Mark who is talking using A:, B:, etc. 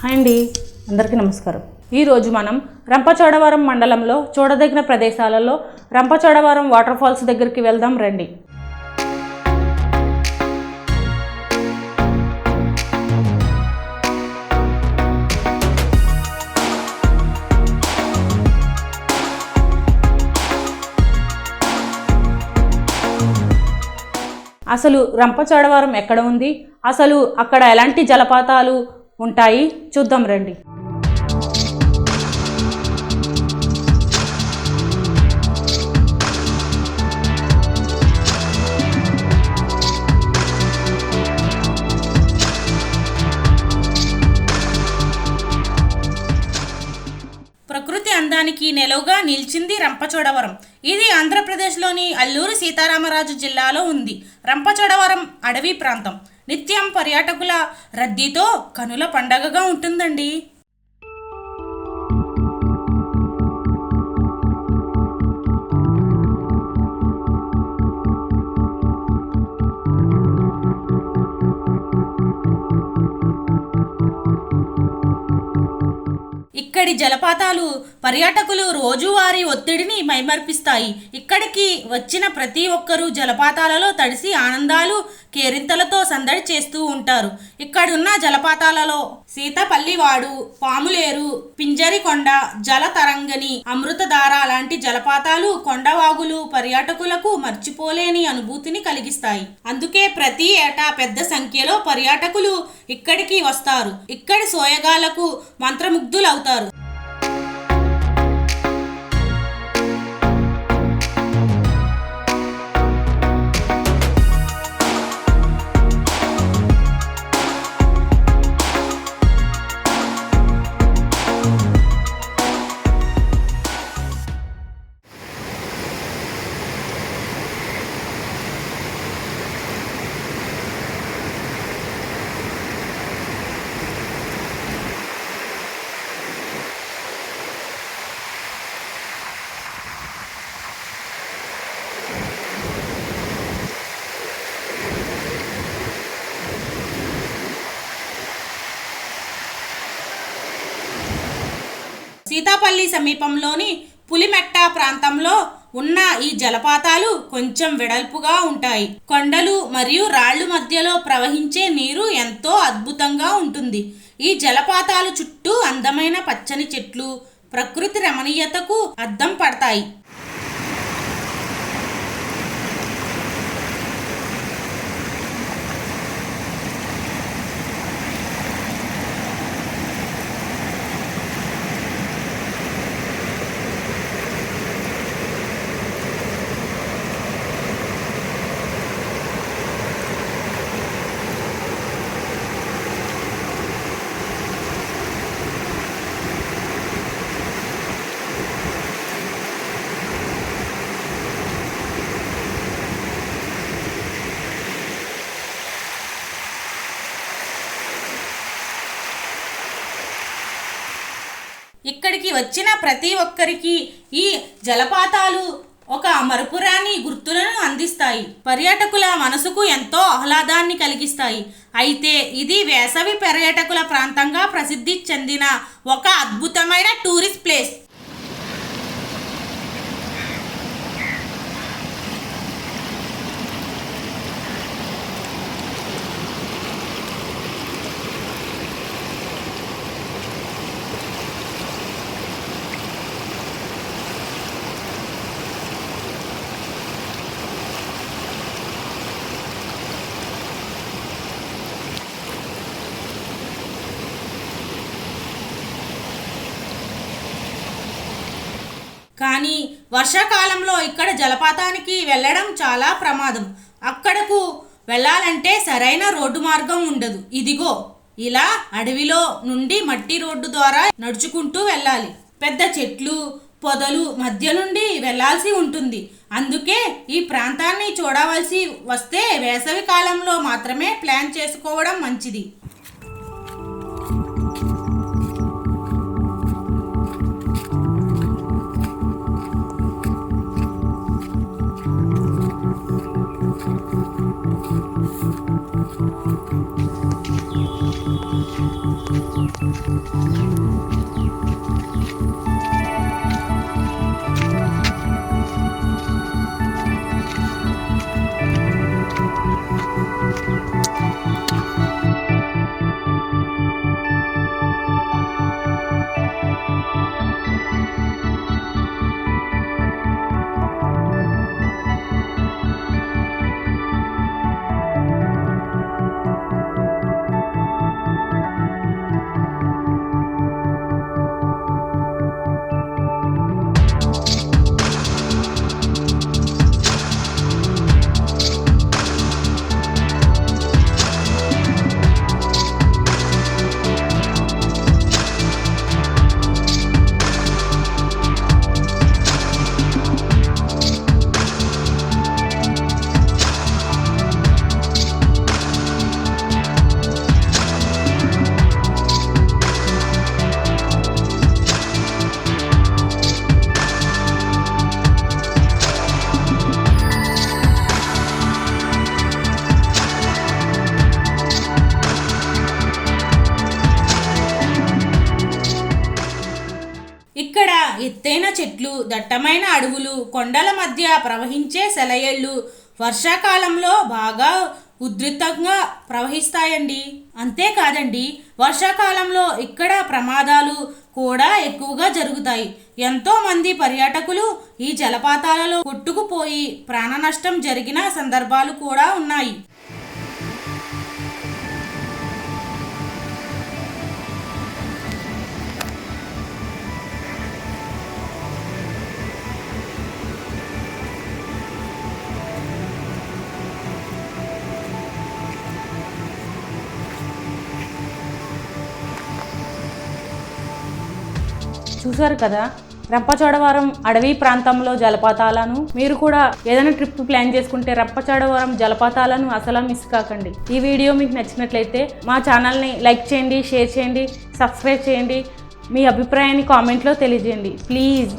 A: Hi అండి, అందరికీ నమస్కారం. ఈరోజు మనం రంపచోడవరం మండలంలో చూడదగిన ప్రదేశాలలో రంపచోడవరం వాటర్ ఫాల్స్ దగ్గరికి వెళ్దాం రండి. అసలు రంపచోడవరం ఎక్కడ ఉంది, అసలు అక్కడ ఎలాంటి జలపాతాలు ఉంటాయి చూద్దాం రండి. ప్రకృతి అందానికి నెలవుగా నిలిచింది రంపచోడవరం. ఇది ఆంధ్రప్రదేశ్లోని అల్లూరి సీతారామరాజు జిల్లాలో ఉంది. రంపచోడవరం అడవి ప్రాంతం. నిత్యం పర్యాటకుల రద్దీతో కనుల పండగగా ఉంటుందండి. ఇక్కడి జలపాతాలు పర్యాటకులు రోజువారీ ఒత్తిడిని మైమర్పిస్తాయి. ఇక్కడికి వచ్చిన ప్రతి ఒక్కరూ జలపాతాలలో తడిసి ఆనందాలు కేరింతలతో సందడి చేస్తూ ఉంటారు. ఇక్కడున్న జలపాతాలలో సీతపల్లివాడు, పాములేరు, పింజరికొండ, జలతరంగని, అమృతధార లాంటి జలపాతాలు, కొండవాగులు పర్యాటకులకు మర్చిపోలేని అనుభూతిని కలిగిస్తాయి. అందుకే ప్రతి ఏటా పెద్ద సంఖ్యలో పర్యాటకులు ఇక్కడికి వస్తారు. ఇక్కడి సోయగాలకు మంత్రముగ్ధులవుతారు. సీతాపల్లి సమీపంలోని పులిమెట్ట ప్రాంతంలో ఉన్న ఈ జలపాతాలు కొంచెం వెడల్పుగా ఉంటాయి. కొండలు మరియు రాళ్లు మధ్యలో ప్రవహించే నీరు ఎంతో అద్భుతంగా ఉంటుంది. ఈ జలపాతాలు చుట్టూ అందమైన పచ్చని చెట్లు ప్రకృతి రమణీయతకు అద్దం పడతాయి. ఇక్కడికి వచ్చిన ప్రతి ఒక్కరికి ఈ జలపాతాలు ఒక మరపురాని గుర్తులను అందిస్తాయి. పర్యాటకుల మనసుకు ఎంతో ఆహ్లాదాన్ని కలిగిస్తాయి. అయితే ఇది వేసవి పర్యాటకుల ప్రాంతంగా ప్రసిద్ధి చెందిన ఒక అద్భుతమైన టూరిస్ట్ ప్లేస్. కానీ వర్షాకాలంలో ఇక్కడ జలపాతానికి వెళ్ళడం చాలా ప్రమాదం. అక్కడకు వెళ్ళాలంటే సరైన రోడ్డు మార్గం ఉండదు. ఇదిగో ఇలా అడవిలో నుండి మట్టి రోడ్డు ద్వారా నడుచుకుంటూ వెళ్ళాలి. పెద్ద చెట్లు పొదలు మధ్య నుండి వెళ్ళాల్సి ఉంటుంది. అందుకే ఈ ప్రాంతాన్ని చూడవలసి వస్తే వేసవి కాలంలో మాత్రమే ప్లాన్ చేసుకోవడం మంచిది. ఎత్తైన చెట్లు, దట్టమైన అడవులు, కొండల మధ్య ప్రవహించే సెలయేళ్ళు వర్షాకాలంలో బాగా ఉధృతంగా ప్రవహిస్తాయండి. అంతేకాదండి, వర్షాకాలంలో ఇక్కడ ప్రమాదాలు కూడా ఎక్కువగా జరుగుతాయి. ఎంతో మంది పర్యాటకులు ఈ జలపాతాలలో కొట్టుకుపోయి ప్రాణ నష్టం జరిగిన సందర్భాలు కూడా ఉన్నాయి. చూసారు కదా రంపచోడవరం అడవి ప్రాంతంలో జలపాతాలను. మీరు కూడా ఏదైనా ట్రిప్ ప్లాన్ చేసుకుంటే రంపచోడవరం జలపాతాలను అసలు మిస్ కాకండి. ఈ వీడియో మీకు నచ్చినట్లయితే మా ఛానల్ని లైక్ చేయండి, షేర్ చేయండి, సబ్స్క్రైబ్ చేయండి. మీ అభిప్రాయాన్ని కామెంట్లో తెలియజేయండి ప్లీజ్.